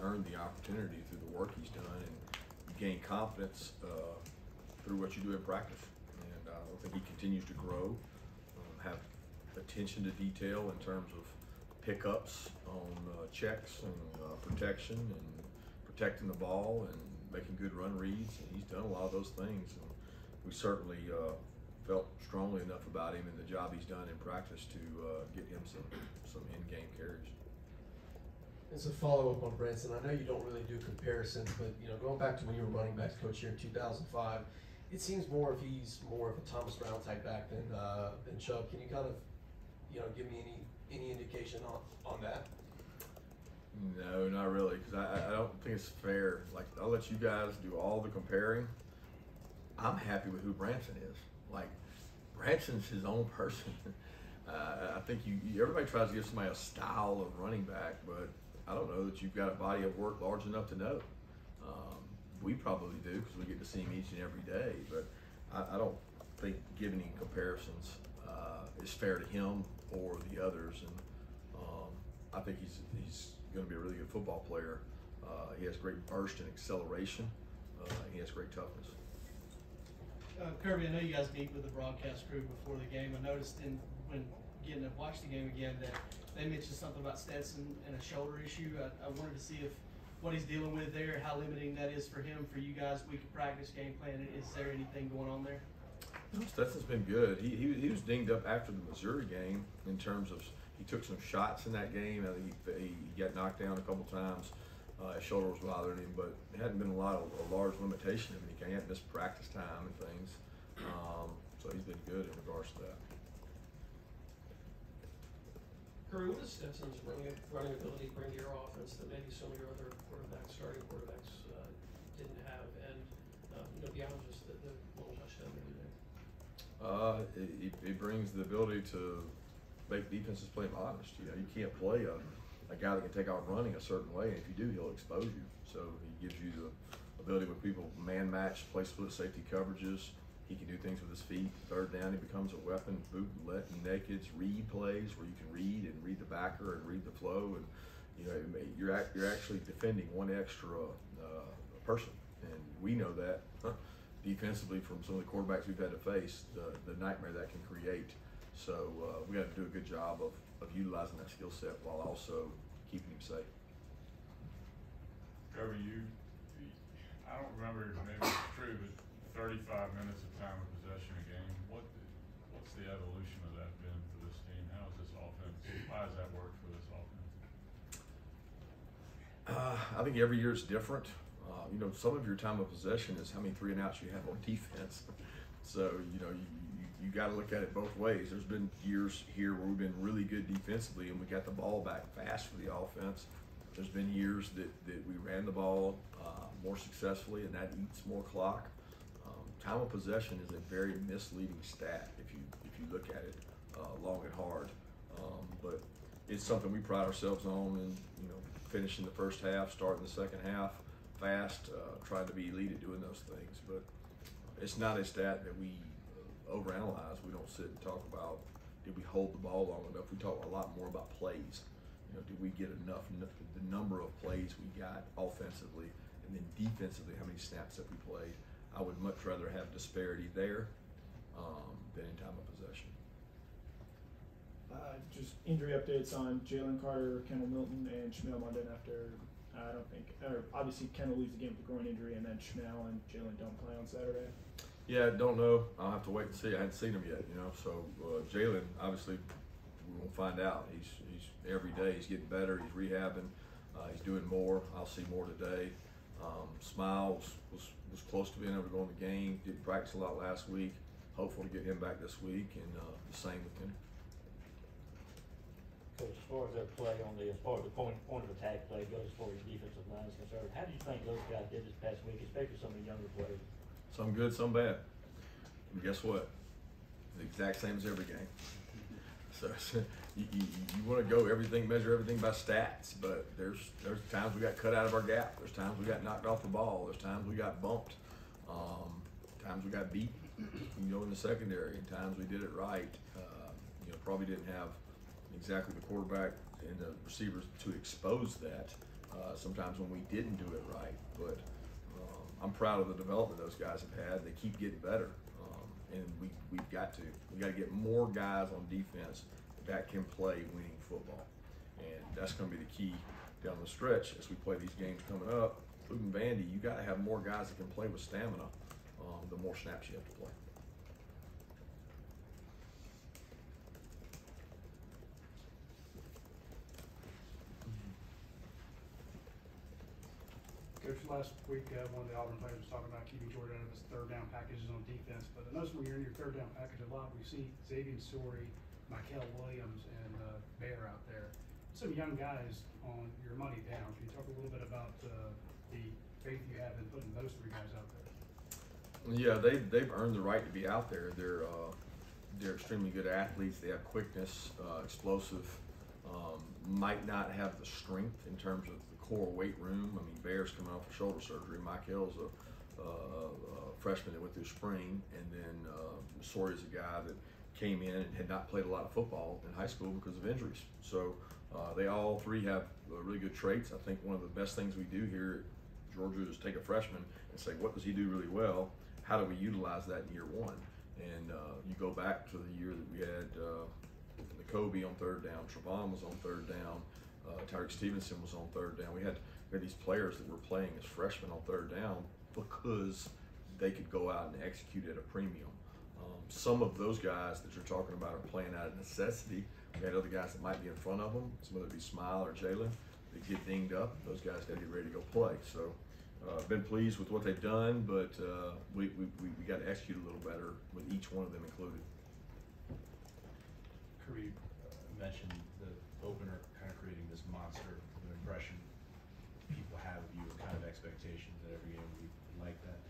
earned the opportunity through the work he's done, and you gain confidence through what you do in practice. And I think he continues to grow, have attention to detail in terms of pickups on checks and protection and protecting the ball and making good run reads. And he's done a lot of those things. And we certainly felt strongly enough about him and the job he's done in practice to get him some in-game carries. As a follow-up on Branson, I know you don't really do comparisons, but going back to when you were running backs coach here in 2005, it seems more if he's more of a Thomas Brown type back than Chubb. Can you kind of give me any indication on that? No, not really, because I don't think it's fair. Like, I'll let you guys do all the comparing. I'm happy with who Branson is. Like, Branson's his own person. I think everybody tries to give somebody a style of running back, but I don't know that you've got a body of work large enough to know. We probably do because we get to see him each and every day, but I don't think giving any comparisons is fair to him or the others. And I think he's going to be a really good football player. He has great burst and acceleration. He has great toughness. Kirby, I know you guys meet with the broadcast crew before the game. I noticed when getting to watch the game again that they mentioned something about Stetson and a shoulder issue. I wanted to see if what he's dealing with there, how limiting that is for him, for you guys, week of practice, game plan. Is there anything going on there? Stetson's been good. He was dinged up after the Missouri game in terms of he took some shots in that game. I think he got knocked down a couple times. His shoulder was bothering him, but it hadn't been a large limitation of anything. He hadn't missed practice time and things. So he's been good in regards to that. Kirby, what does Stetson's running ability bring to your offense that maybe some of your other starting quarterbacks didn't have? And beyond just the little touchdown there today? It brings the ability to make defenses play honest. You can't play a guy that can take out running a certain way, and if you do, he'll expose you. So he gives you the ability when people man match, play split safety coverages. He can do things with his feet. Third down, he becomes a weapon. Boot, let, nakeds, read plays where you can read the backer and read the flow, and you're actually defending one extra person, and we know that defensively from some of the quarterbacks we've had to face, the nightmare that can create. So we got to do a good job of utilizing that skill set while also keeping him safe. Kirby, I don't remember, maybe it's true, but 35 minutes of time of possession a game. What's the evolution of that been for this team? How is this offense? Why does that work for this offense? I think every year is different. Some of your time of possession is how many 3 and outs you have on defense. So you got to look at it both ways. There's been years here where we've been really good defensively and we got the ball back fast for the offense. There's been years that we ran the ball more successfully, and that eats more clock. Time of possession is a very misleading stat if you look at it long and hard. But it's something we pride ourselves on, and finishing the first half, starting the second half fast, trying to be elite at doing those things. But it's not a stat that we overanalyze. We don't sit and talk about did we hold the ball long enough. We talk a lot more about plays. Did we get enough, the number of plays we got offensively, and then defensively, how many snaps that we played. I would much rather have disparity there than in time of possession. Just injury updates on Jalen Carter, Kendall Milton, and Shmuel London after, obviously Kendall leaves the game with a groin injury, and then Shmuel and Jalen don't play on Saturday. Yeah, don't know. I'll have to wait and see. I hadn't seen him yet, So Jalen, obviously, we won't find out. He's every day he's getting better. He's rehabbing. He's doing more. I'll see more today. Smiles was close to being able to go in the game. Didn't practice a lot last week. Hopeful to get him back this week, and the same with him. Coach, as far as their play as far as the point of attack play goes, as far as defensive line is concerned, how do you think those guys did this past week, especially some of the younger players? Some good, some bad. And guess what? The exact same as every game. So you want to go measure everything by stats, but there's times we got cut out of our gap. There's times we got knocked off the ball. There's times we got bumped. Times we got beat, in the secondary. And times we did it right. Probably didn't have exactly the quarterback and the receivers to expose that. sometimes when we didn't do it right. But I'm proud of the development those guys have had. They keep getting better, and we've got to get more guys on defense that can play winning football, and that's going to be the key down the stretch as we play these games coming up. Including Vandy, you got to have more guys that can play with stamina. The more snaps you have to play. Coach, last week one of the Auburn players was talking about keeping Jordan out of his third down packages on defense, but I noticed when you're in your third down package a lot, we see Xavier Story, Michael Williams, and Bear out there. Some young guys on your money down. Can you talk a little bit about the faith you have in putting those three guys out there? Yeah, they've earned the right to be out there. They're extremely good athletes. They have quickness, explosive. Might not have the strength in terms of the core weight room. I mean, Bear's coming off of shoulder surgery. Michael's a freshman that went through spring, and then Sawyer's a guy that came in and had not played a lot of football in high school because of injuries. So they all three have really good traits. I think one of the best things we do here at Georgia is take a freshman and say, what does he do really well? How do we utilize that in year one? And you go back to the year that we had Kirby on third down, Trevon was on third down, Tyreek Stevenson was on third down. We had these players that were playing as freshmen on third down because they could go out and execute at a premium. Some of those guys that you're talking about are playing out of necessity. We had other guys that might be in front of them, whether it be Smile or Jalen, they get dinged up. Those guys got to get ready to go play. So been pleased with what they've done, but we got to execute a little better with each one of them included. Kirby mentioned the opener kind of creating this monster of an impression people have of you, kind of expectations that every game will be like that.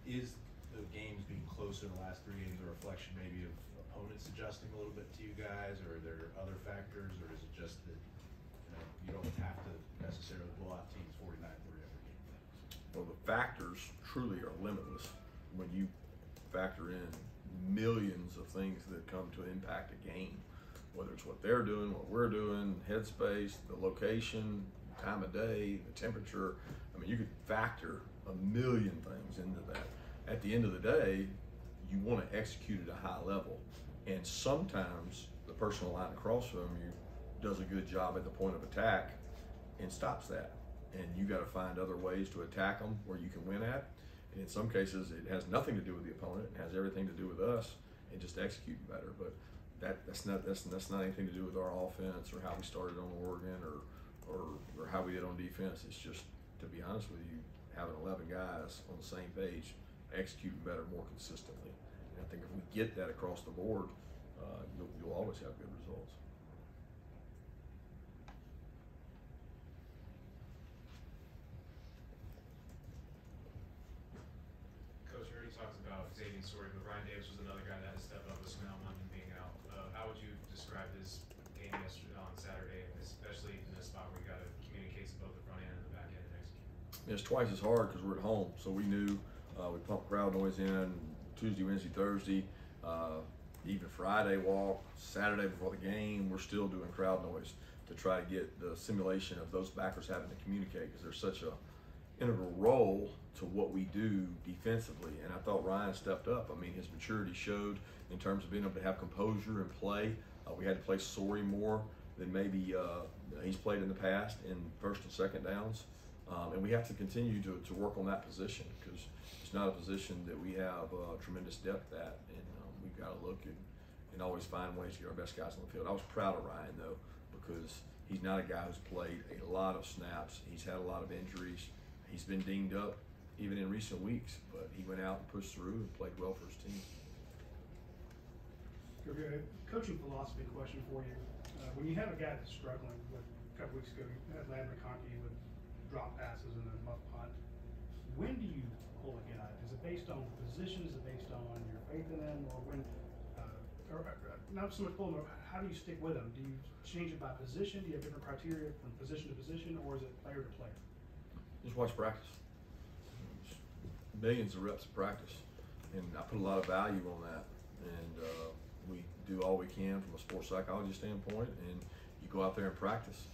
Is the games being closer in the last 3 games a reflection maybe of opponents adjusting a little bit to you guys, or are there other factors, or is it just that you don't have to necessarily blow out teams 49-3 every game? Well, the factors truly are limitless when you factor in millions of things that come to impact a game, whether it's what they're doing, what we're doing, headspace, the location, time of day, the temperature. I mean, you could factor a million things into that. At the end of the day, you want to execute at a high level, and sometimes the person on the line across from you does a good job at the point of attack and stops that, and you got to find other ways to attack them where you can win at. And in some cases, it has nothing to do with the opponent; it has everything to do with us and just executing better. But that's not anything to do with our offense or how we started on Oregon or how we did on defense. It's just, to be honest with you, having 11 guys on the same page, executing better more consistently. And I think if we get that across the board, you'll always have good results. Coach, you already talked about Xavier Story, but Ryan Davis was another guy that had stepped up with Smell Mountain being out. How would you describe his game yesterday on Saturday, especially in a spot where you got to communicate to both the front end and the back end and execute? It's twice as hard because we're at home, so we knew we pumped crowd noise in Tuesday, Wednesday, Thursday, even Friday walk, Saturday before the game. We're still doing crowd noise to try to get the simulation of those backers having to communicate, because they're such a integral role to what we do defensively. And I thought Ryan stepped up. I mean, his maturity showed in terms of being able to have composure and play. We had to play Sorey more than maybe he's played in the past in first and second downs. And we have to continue to work on that position, because it's not a position that we have tremendous depth at. And we've got to look and always find ways to get our best guys on the field. I was proud of Ryan, though, because he's not a guy who's played a lot of snaps. He's had a lot of injuries. He's been dinged up even in recent weeks, but he went out and pushed through and played well for his team. Coaching philosophy question for you. When you have a guy that's struggling, with a couple weeks ago, you had Landry McConkey with drop passes and a muff punt. When do you pull a guy? Is it based on position? Is it based on your faith in them? Or when, not so much pulling them, how do you stick with them? Do you change it by position? Do you have different criteria from position to position, or is it player to player? Just watch practice. Millions of reps of practice, and I put a lot of value on that. And we do all we can from a sports psychology standpoint, and you go out there and practice.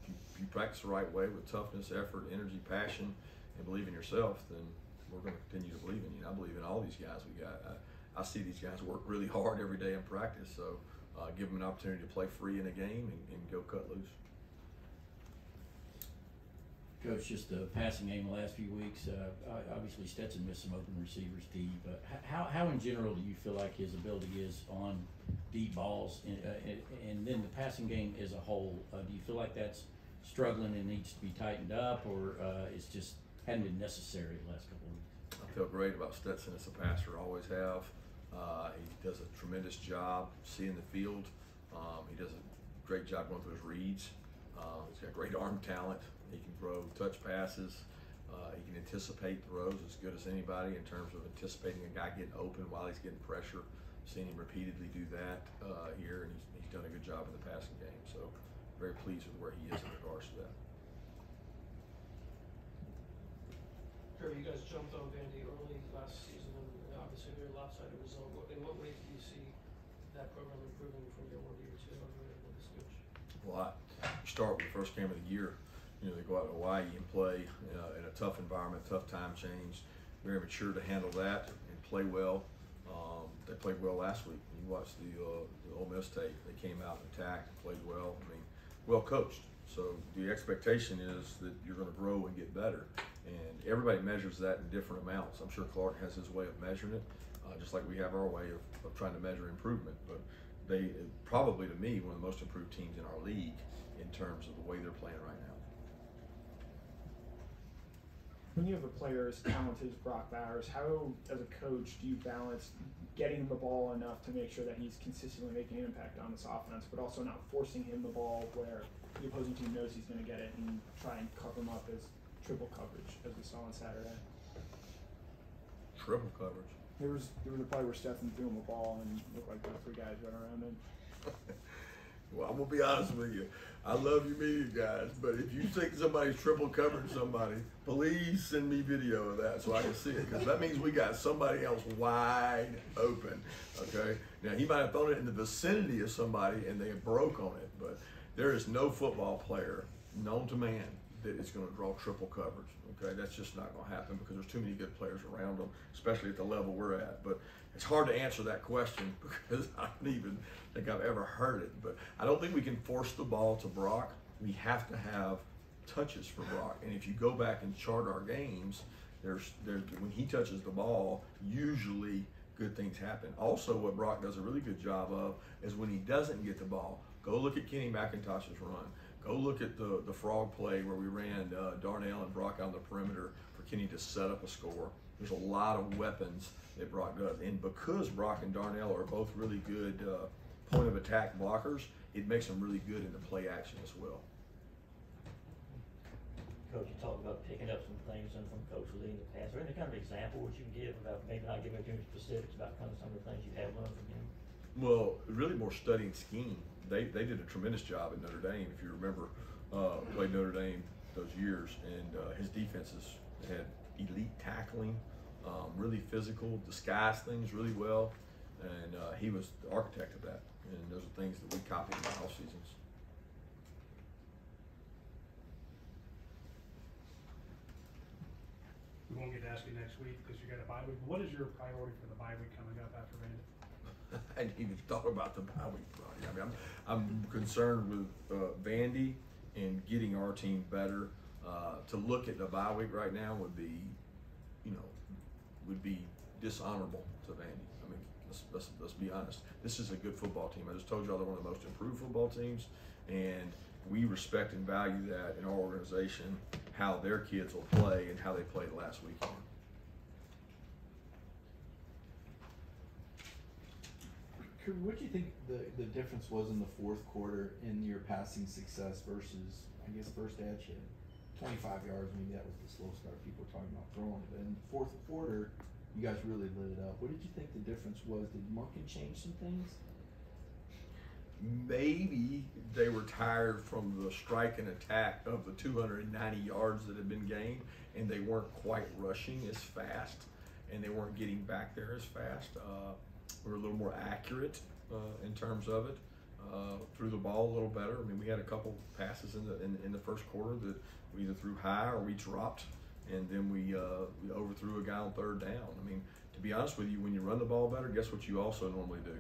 And if you you practice the right way with toughness, effort, energy, passion, and believe in yourself, then we're going to continue to believe in you. And I believe in all these guys we got. I see these guys work really hard every day in practice, so give them an opportunity to play free in a game and go cut loose. Coach, just the passing game the last few weeks, obviously Stetson missed some open receivers deep, but how in general do you feel like his ability is on deep balls, and then the passing game as a whole? Do you feel like that's struggling and needs to be tightened up, or it's just hadn't been necessary the last couple of weeks? I feel great about Stetson as a passer, always have. He does a tremendous job seeing the field. He does a great job going through his reads. He's got great arm talent. He can throw touch passes. He can anticipate throws as good as anybody in terms of anticipating a guy getting open while he's getting pressure. Seen him repeatedly do that here, and he's done a good job in the passing game. So very pleased with where he is in regards to that. Kirby, you guys jumped on Vandy early last season, and obviously a very lopsided result. In what ways do you see that program improving from year 1 to year 2 under this coach? Well, you start with the first game of the year. You know, they go out to Hawaii and play in a tough environment, tough time change. Very mature to handle that and play well. They played well last week. You watched the Ole Miss tape. They came out and attacked and played well. I mean, well coached. So the expectation is that you're going to grow and get better. And everybody measures that in different amounts. I'm sure Clark has his way of measuring it, just like we have our way of trying to measure improvement. But they probably, to me, one of the most improved teams in our league in terms of the way they're playing right now. When you have a player as talented as Brock Bowers, how, as a coach, do you balance getting him the ball enough to make sure that he's consistently making an impact on this offense, but also not forcing him the ball where the opposing team knows he's going to get it and try and cover him up as triple coverage, as we saw on Saturday? Triple coverage? There was a play where Stetson threw him a ball and looked like there were 3 guys running around him. Well, I'm going to be honest with you. I love you media guys, but if you think somebody's triple covering somebody, please send me video of that so I can see it, because that means we got somebody else wide open, okay? Now, he might have thrown it in the vicinity of somebody and they broke on it, but there is no football player known to man that is going to draw triple coverage, okay? That's just not going to happen because there's too many good players around them, especially at the level we're at. But it's hard to answer that question because I don't even think I've ever heard it. But I don't think we can force the ball to Brock. We have to have touches for Brock. And if you go back and chart our games, there's when he touches the ball, usually good things happen. Also, what Brock does a really good job of is when he doesn't get the ball, go look at Kenny McIntosh's run. Go look at the frog play where we ran Darnell and Brock on the perimeter for Kenny to set up a score. There's a lot of weapons that Brock does. And because Brock and Darnell are both really good point of attack blockers, it makes them really good in the play action as well. Coach, you talked about picking up some things from Coach Lee in the past. Or any kind of example what you can give about, maybe not giving too many specifics about kind of some of the things you have learned from him? Well, really more studying scheme. They did a tremendous job at Notre Dame, if you remember, played Notre Dame those years, and his defenses had elite tackling, really physical, disguised things really well, and he was the architect of that, and those are things that we copied in the off seasons. We won't get to ask you next week because you got a bye week. What is your priority for the bye week coming up after Vandy? I hadn't even thought about the bye week. I mean, I'm concerned with Vandy and getting our team better. To look at the bye week right now would be, would be dishonorable to Vandy. I mean, let's be honest. This is a good football team. I just told y'all they're one of the most improved football teams, and we respect and value that in our organization, how their kids will play and how they played last weekend. What do you think the difference was in the fourth quarter in your passing success versus, I guess, first half you had 25 yards, maybe that was the slow start people were talking about throwing it, but in the fourth quarter, you guys really lit it up. What did you think the difference was? Did Monken change some things? Maybe they were tired from the strike and attack of the 290 yards that had been gained, and they weren't quite rushing as fast, and they weren't getting back there as fast. We were a little more accurate in terms of it. threw the ball a little better. I mean, we had a couple passes in the first quarter that we either threw high or we dropped, and then we overthrew a guy on third down. I mean, to be honest with you, when you run the ball better, guess what you also normally do?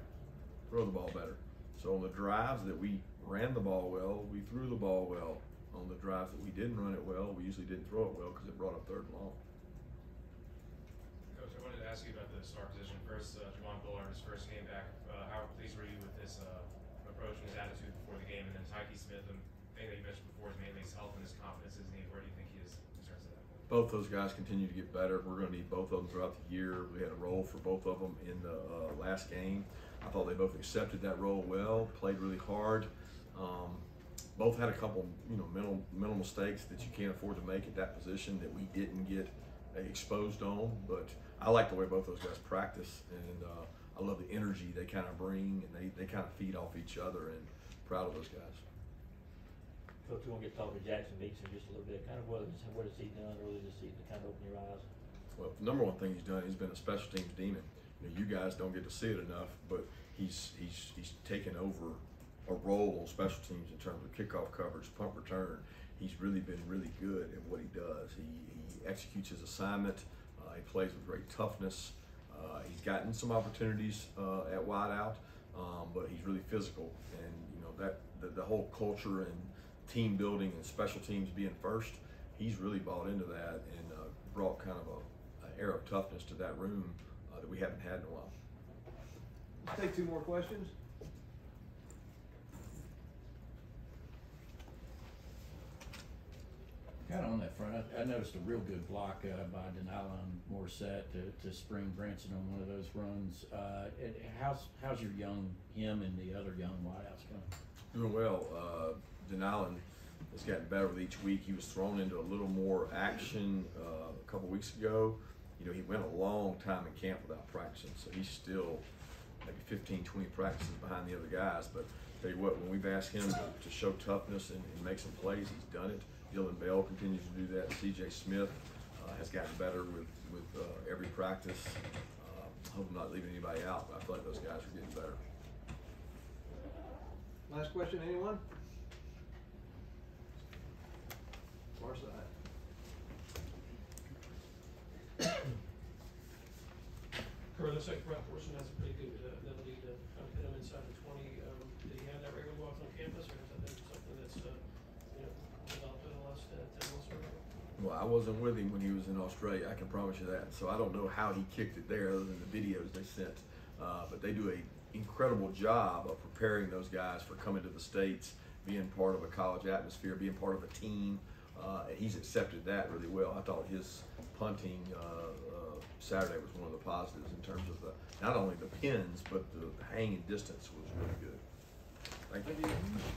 Throw the ball better. So on the drives that we ran the ball well, we threw the ball well. On the drives that we didn't run it well, we usually didn't throw it well because it brought up third and long. Coach, I wanted to ask you about the star position. First, Javon Bullard, his first game back. How pleased were you with his approach and his attitude before the game? And then Tyke Smith, the thing that you mentioned before is mainly his health and his confidence. Where do you think he is in terms of that? Both those guys continue to get better. We're going to need both of them throughout the year. We had a role for both of them in the last game. I thought they both accepted that role well, played really hard. Both had a couple, mental mistakes that you can't afford to make at that position that we didn't get exposed on. But I like the way both those guys practice, and I love the energy they kind of bring, and they kind of feed off each other. And proud of those guys. Coach, we want to get talking to Jackson Beatson just a little bit. Kind of what has he done early this season to kind of open your eyes? Well, the number one thing he's done, he's been a special teams demon. You guys don't get to see it enough, but he's taken over a role on special teams in terms of kickoff coverage, punt return. He's really been really good at what he does. He executes his assignment. He plays with great toughness. He's gotten some opportunities at wideout, but he's really physical. And the whole culture and team building and special teams being first, he's really bought into that and brought kind of an air of toughness to that room that we haven't had in a while. Let's take two more questions. Kind of on that front, I noticed a real good block by Denalon Morissette to spring Branson on one of those runs. How's your him and the other young wideouts going? Doing well. Denalon has gotten better with each week. He was thrown into a little more action a couple weeks ago. He went a long time in camp without practicing, so he's still maybe 15, 20 practices behind the other guys. But tell you what, when we've asked him to show toughness and make some plays, he's done it. Dylan Bell continues to do that. C.J. Smith has gotten better with every practice. I hope I'm not leaving anybody out, but I feel like those guys are getting better. Last question, anyone? Far side. Kirby, looks like Brett Orson has a pretty good ability to kind of hit him inside the 20. Did he have that regular walk on campus, or has that been something that's developed in the last 10 months or so? Well, I wasn't with him when he was in Australia, I can promise you that. So I don't know how he kicked it there other than the videos they sent. But they do an incredible job of preparing those guys for coming to the States, being part of a college atmosphere, being part of a team. He's accepted that really well. I thought his punting Saturday was one of the positives in terms of not only the pins, but the hanging distance was really good. Thank you.